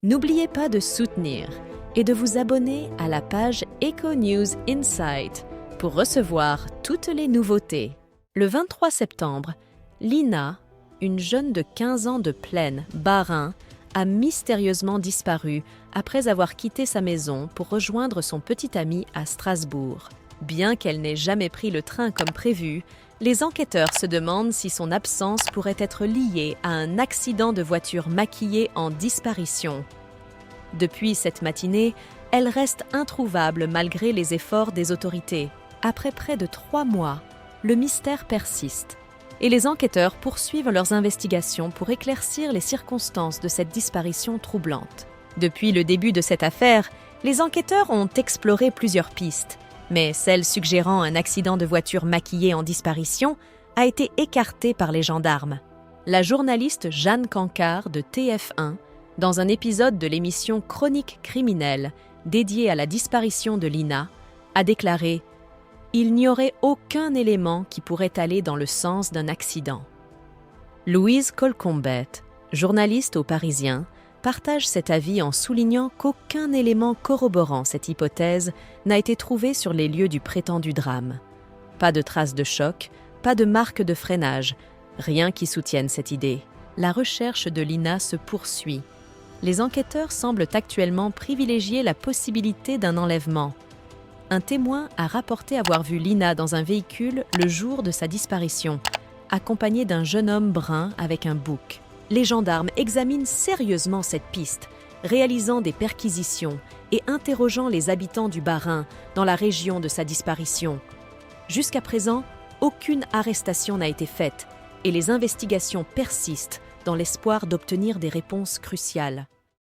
N'oubliez pas de soutenir et de vous abonner à la page Eco News Insight pour recevoir toutes les nouveautés. Le 23 septembre, Lina, une jeune de 15 ans de Plaine, Bas-Rhin, a mystérieusement disparu après avoir quitté sa maison pour rejoindre son petit ami à Strasbourg. Bien qu'elle n'ait jamais pris le train comme prévu, les enquêteurs se demandent si son absence pourrait être liée à un accident de voiture maquillée en disparition. Depuis cette matinée, elle reste introuvable malgré les efforts des autorités. Après près de 3 mois, le mystère persiste et les enquêteurs poursuivent leurs investigations pour éclaircir les circonstances de cette disparition troublante. Depuis le début de cette affaire, les enquêteurs ont exploré plusieurs pistes, mais celle suggérant un accident de voiture maquillée en disparition a été écartée par les gendarmes. La journaliste Jeanne Cancard de TF1, dans un épisode de l'émission Chronique criminelle dédiée à la disparition de Lina, a déclaré « Il n'y aurait aucun élément qui pourrait aller dans le sens d'un accident ». Louise Colcombette, journaliste au Parisien, partage cet avis en soulignant qu'aucun élément corroborant cette hypothèse n'a été trouvé sur les lieux du prétendu drame. Pas de traces de choc, pas de marque de freinage, rien qui soutienne cette idée. La recherche de Lina se poursuit. Les enquêteurs semblent actuellement privilégier la possibilité d'un enlèvement. Un témoin a rapporté avoir vu Lina dans un véhicule le jour de sa disparition, accompagnée d'un jeune homme brun avec un bouc. Les gendarmes examinent sérieusement cette piste, réalisant des perquisitions et interrogeant les habitants du Bas-Rhin dans la région de sa disparition. Jusqu'à présent, aucune arrestation n'a été faite et les investigations persistent dans l'espoir d'obtenir des réponses cruciales.